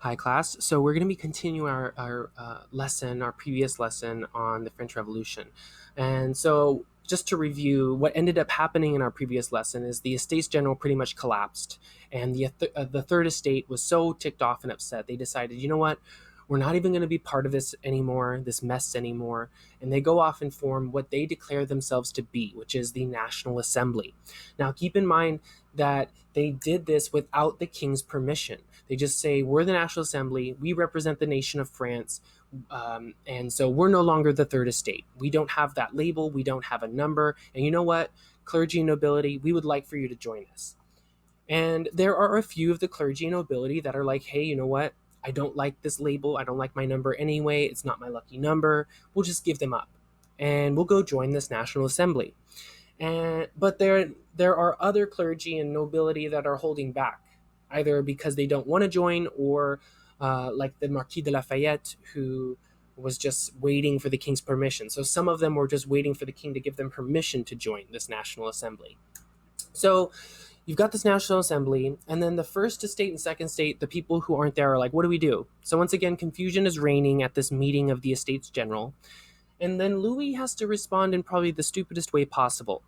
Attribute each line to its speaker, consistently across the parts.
Speaker 1: Hi, class. So we're going to be continuing our lesson, our previous lesson on the French Revolution. And so just to review, what ended up happening in our previous lesson is the Estates General pretty much collapsed. And the Third Estate was so ticked off and upset, they decided, you know what? We're not even going to be part of this anymore, this mess anymore. And they go off and form what they declare themselves to be, which is the National Assembly. Now, keep in mind that they did this without the king's permission. They just say, we're the National Assembly, we represent the nation of France, and so we're no longer the Third Estate. We don't have that label, we don't have a number, and you know what? Clergy and nobility, we would like for you to join us. And there are a few of the clergy and nobility that are like, hey, you know what? I don't like this label. I don't like my number anyway. It's not my lucky number. We'll just give them up. And we'll go join this National Assembly. But there are other clergy and nobility that are holding back, either because they don't want to join, or like the Marquis de Lafayette, who was just waiting for the king's permission. So some of them were just waiting for the king to give them permission to join this National Assembly. So you've got this National Assembly, and then the First Estate and Second Estate, the people who aren't there are like, what do we do? So once again, confusion is reigning at this meeting of the Estates General. And then Louis has to respond in probably the stupidest way possible.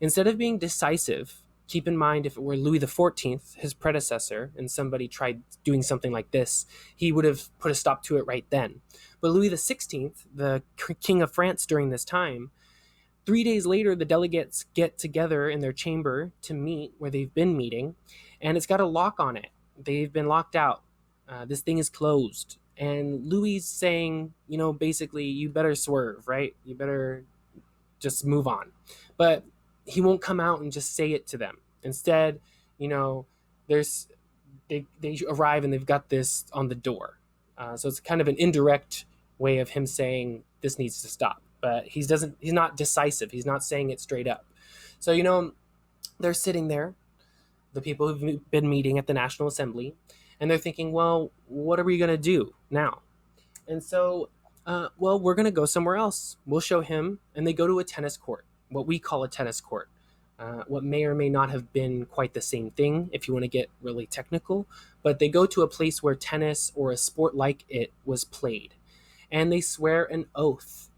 Speaker 1: Instead of being decisive, keep in mind if it were Louis XIV, his predecessor, and somebody tried doing something like this, he would have put a stop to it right then. But Louis XVI, the King of France during this time, 3 days later, the delegates get together in their chamber to meet where they've been meeting, and it's got a lock on it. They've been locked out. This thing is closed. And Louis saying, basically, you better swerve, right? You better just move on. But he won't come out and just say it to them. Instead, there's they arrive and they've got this on the door. So it's kind of an indirect way of him saying this needs to stop. But he's not decisive. He's not saying it straight up. So they're sitting there, the people who've been meeting at the National Assembly, and they're thinking, well, what are we going to do now? And so, well, we're going to go somewhere else. We'll show him. And they go to a tennis court, what we call a tennis court. What may or may not have been quite the same thing if you want to get really technical, but they go to a place where tennis or a sport like it was played. And they swear an oath.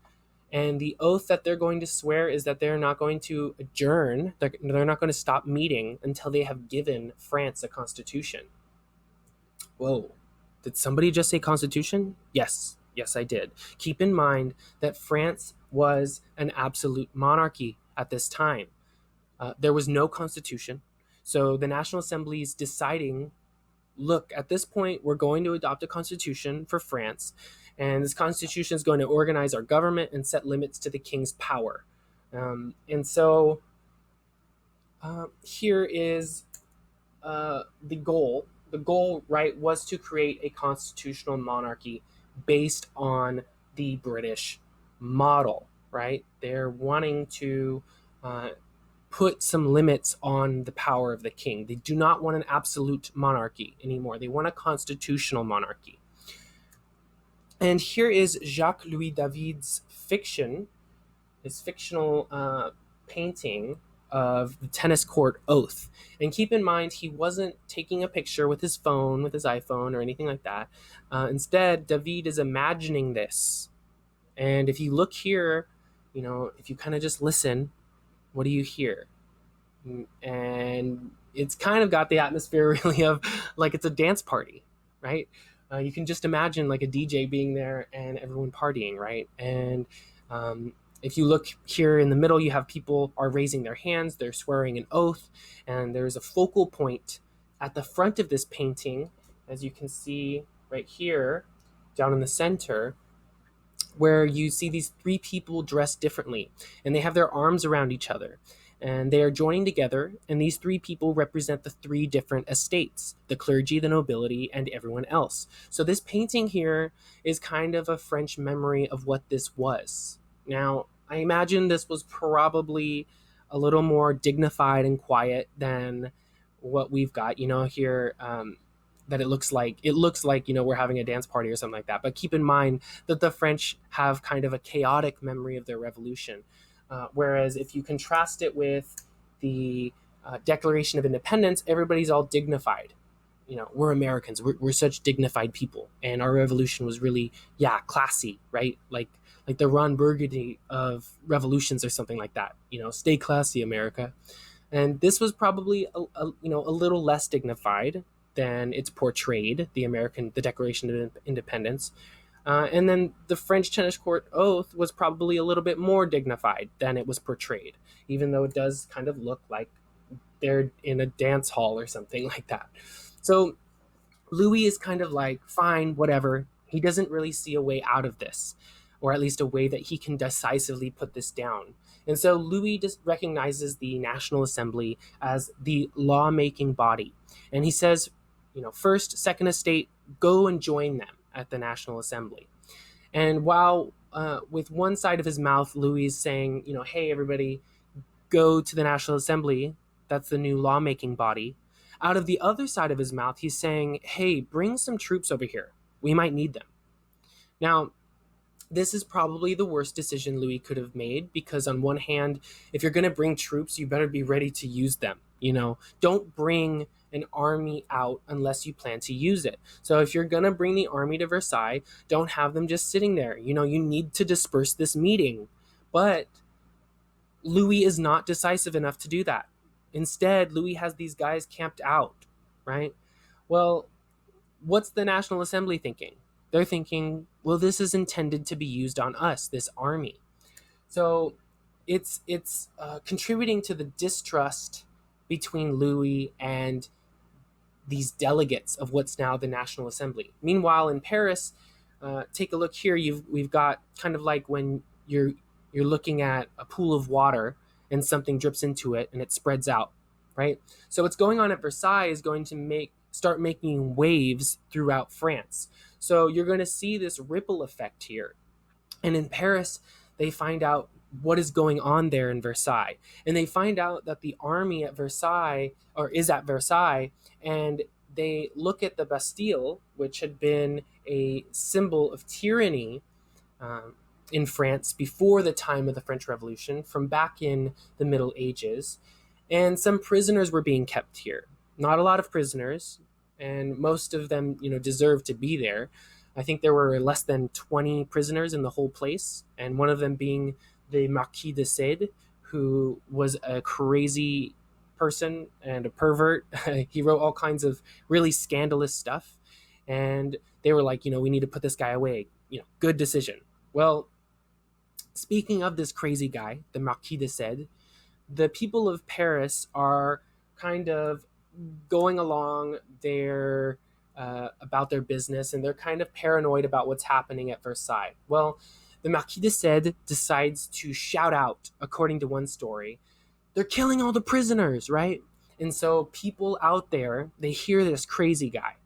Speaker 1: And the oath that they're going to swear is that they're not going to adjourn, they're not going to stop meeting until they have given France a constitution. Whoa. Did somebody just say constitution? Yes. Yes, I did. Keep in mind that France was an absolute monarchy at this time. There was no constitution. So the National Assembly is deciding, look, at this point, we're going to adopt a constitution for France. And this constitution is going to organize our government and set limits to the king's power. And so here is the goal. The goal, right, was to create a constitutional monarchy based on the British model, right? They're wanting to put some limits on the power of the king. They do not want an absolute monarchy anymore. They want a constitutional monarchy. And here is Jacques Louis David's fiction, his fictional painting of the tennis court oath. And keep in mind, he wasn't taking a picture with his phone, with his iPhone, or anything like that. Instead, David is imagining this. And if you look here, if you kind of just listen, what do you hear? And it's kind of got the atmosphere really of like it's a dance party, right? You can just imagine like a DJ being there and everyone partying, right? And if you look here in the middle, you have people are raising their hands, they're swearing an oath, and there's a focal point at the front of this painting, as you can see right here, down in the center, where you see these three people dressed differently, and they have their arms around each other. And they are joining together, and these three people represent the three different estates, the clergy, the nobility, and everyone else. So this painting here is kind of a French memory of what this was. Now, I imagine this was probably a little more dignified and quiet than what we've got, here. That it looks like we're having a dance party or something like that. But keep in mind that the French have kind of a chaotic memory of their revolution. Whereas if you contrast it with the Declaration of Independence, everybody's all dignified. we're Americans. We're such dignified people, and our revolution was really, yeah, classy, right? Like the Ron Burgundy of revolutions or something like that. Stay classy, America. And this was probably a little less dignified than it's portrayed, the Declaration of Independence. And then the French Tennis Court Oath was probably a little bit more dignified than it was portrayed, even though it does kind of look like they're in a dance hall or something like that. So Louis is kind of like, fine, whatever. He doesn't really see a way out of this, or at least a way that he can decisively put this down. And so Louis just recognizes the National Assembly as the lawmaking body. And he says, first, second estate, go and join them at the National Assembly. And while with one side of his mouth, Louis is saying, hey, everybody, go to the National Assembly. That's the new lawmaking body. Out of the other side of his mouth, he's saying, hey, bring some troops over here. We might need them. Now, this is probably the worst decision Louis could have made, because on one hand, if you're going to bring troops, you better be ready to use them. Don't bring an army out unless you plan to use it. So if you're going to bring the army to Versailles, don't have them just sitting there. You need to disperse this meeting. But Louis is not decisive enough to do that. Instead, Louis has these guys camped out, right? Well, what's the National Assembly thinking? They're thinking, well, this is intended to be used on us, this army. So it's contributing to the distrust between Louis and these delegates of what's now the National Assembly. Meanwhile, in Paris, take a look here. We've got kind of like when you're looking at a pool of water and something drips into it and it spreads out, right? So what's going on at Versailles is going to start making waves throughout France. So you're going to see this ripple effect here. And in Paris, they find out what is going on there in Versailles. And they find out that the army at Versailles, or is at Versailles, and they look at the Bastille, which had been a symbol of tyranny in France before the time of the French Revolution, from back in the Middle Ages. And some prisoners were being kept here. Not a lot of prisoners, and most of them, deserved to be there. I think there were less than 20 prisoners in the whole place, and one of them being the Marquis de Sade, who was a crazy person and a pervert. He wrote all kinds of really scandalous stuff, and they were like, we need to put this guy away. Good decision. Well, speaking of this crazy guy, the Marquis de Sade, the people of Paris are kind of going along their about their business, and they're kind of paranoid about what's happening at Versailles. Well, the Marquis de Sade decides to shout out, according to one story, they're killing all the prisoners, right? And so people out there, they hear this crazy guy.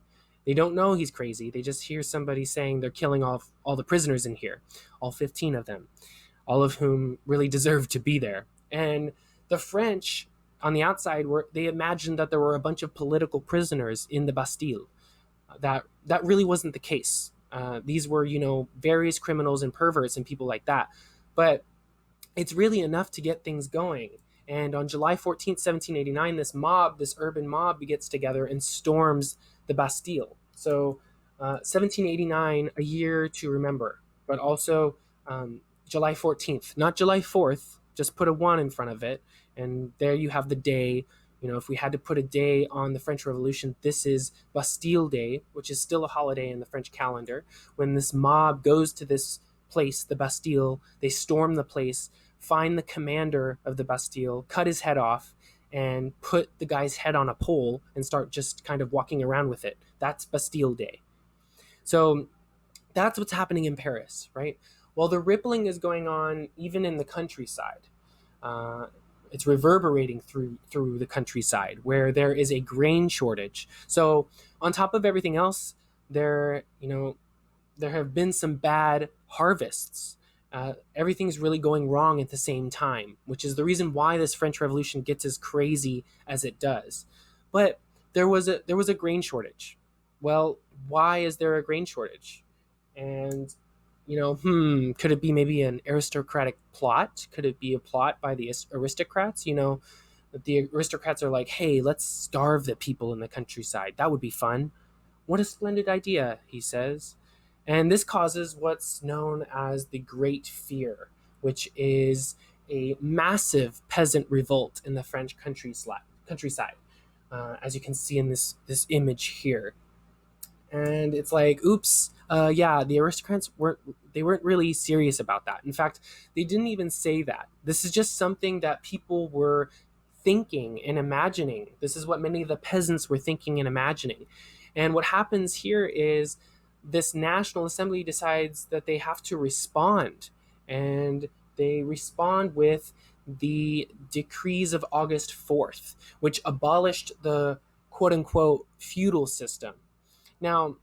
Speaker 1: They don't know he's crazy. They just hear somebody saying they're killing all the prisoners in here, all 15 of them, all of whom really deserve to be there. And the French on the outside they imagined that there were a bunch of political prisoners in the Bastille. That really wasn't the case. These were, various criminals and perverts and people like that. But it's really enough to get things going. And on July 14th, 1789, this urban mob gets together and storms the Bastille. So 1789, a year to remember, but also July 14th, not July 4th, just put a 1 in front of it. And there you have the day. If we had to put a day on the French Revolution, this is Bastille Day, which is still a holiday in the French calendar, when this mob goes to this place, the Bastille. They storm the place, find the commander of the Bastille, cut his head off, and put the guy's head on a pole and start just kind of walking around with it. That's Bastille Day. So that's what's happening in Paris, right? Well, the rippling is going on even in the countryside. It's reverberating through the countryside, where there is a grain shortage. So on top of everything else, there have been some bad harvests. Everything's really going wrong at the same time, which is the reason why this French Revolution gets as crazy as it does. But there was a grain shortage. Well, why is there a grain shortage? And could it be maybe an aristocratic plot? Could it be a plot by the aristocrats? that the aristocrats are like, hey, let's starve the people in the countryside. That would be fun. What a splendid idea, he says. And this causes what's known as the Great Fear, which is a massive peasant revolt in the French countryside, as you can see in this image here. And it's like, oops, yeah, the aristocrats weren't really serious about that. In fact, they didn't even say that. This is just something that people were thinking and imagining. This is what many of the peasants were thinking and imagining. And what happens here is this National Assembly decides that they have to respond, and they respond with the decrees of August 4th, which abolished the quote unquote feudal system. Now,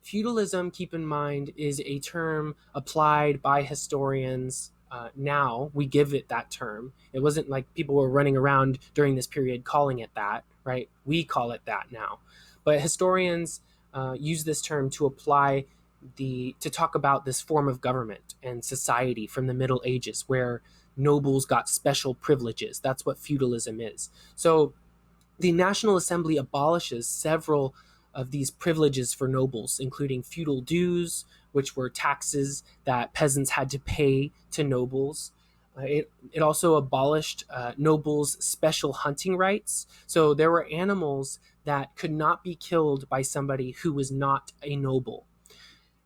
Speaker 1: feudalism, keep in mind, is a term applied by historians. Now we give it that term. It wasn't like people were running around during this period calling it that, right? We call it that now. But historians use this term to apply to talk about this form of government and society from the Middle Ages, where nobles got special privileges. That's what feudalism is. So the National Assembly abolishes several of these privileges for nobles, including feudal dues, which were taxes that peasants had to pay to nobles. It also abolished nobles' special hunting rights. So there were animals that could not be killed by somebody who was not a noble.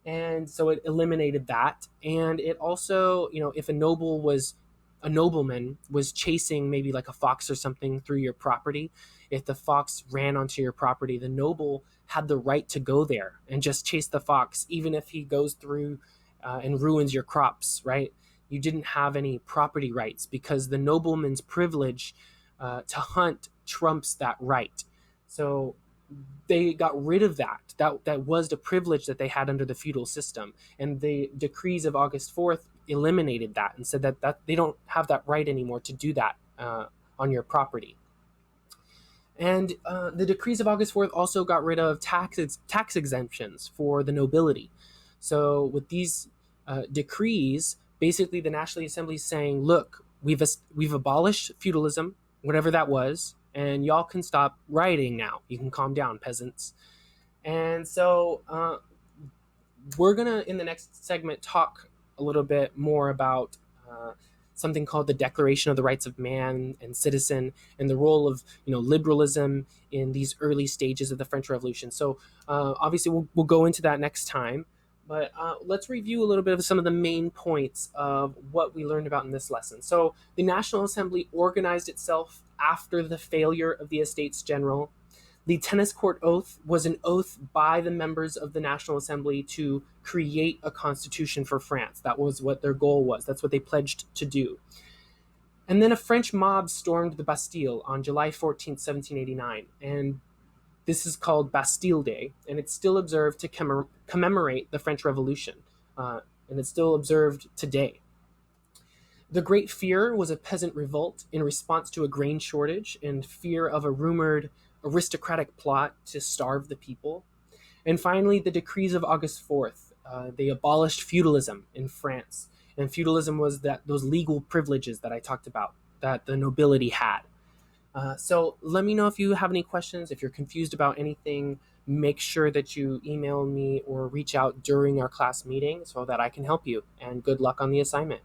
Speaker 1: And so it eliminated that. And it also, if a nobleman was chasing maybe like a fox or something through your property, if the fox ran onto your property, the noble had the right to go there and just chase the fox, even if he goes through and ruins your crops, right? You didn't have any property rights because the nobleman's privilege to hunt trumps that right. So they got rid of that. That was the privilege that they had under the feudal system, and the decrees of August 4th eliminated that and said that they don't have that right anymore to do that on your property. And the decrees of August 4th also got rid of tax exemptions for the nobility. So with these decrees, basically the National Assembly is saying, look, we've abolished feudalism, whatever that was, and y'all can stop rioting now. You can calm down, peasants. And so we're going to, in the next segment, talk a little bit more about something called the Declaration of the Rights of Man and Citizen, and the role of liberalism in these early stages of the French Revolution. So obviously we'll go into that next time. But let's review a little bit of some of the main points of what we learned about in this lesson. So the National Assembly organized itself after the failure of the Estates General. The Tennis Court Oath was an oath by the members of the National Assembly to create a constitution for France. That was what their goal was. That's what they pledged to do. And then a French mob stormed the Bastille on July 14th, 1789. And this is called Bastille Day, and it's still observed to commemorate the French Revolution, and it's still observed today. The Great Fear was a peasant revolt in response to a grain shortage and fear of a rumored aristocratic plot to starve the people. And finally, the decrees of August 4th. They abolished feudalism in France, and feudalism was those legal privileges that I talked about that the nobility had. So let me know if you have any questions. If you're confused about anything, make sure that you email me or reach out during our class meeting so that I can help you. And good luck on the assignment.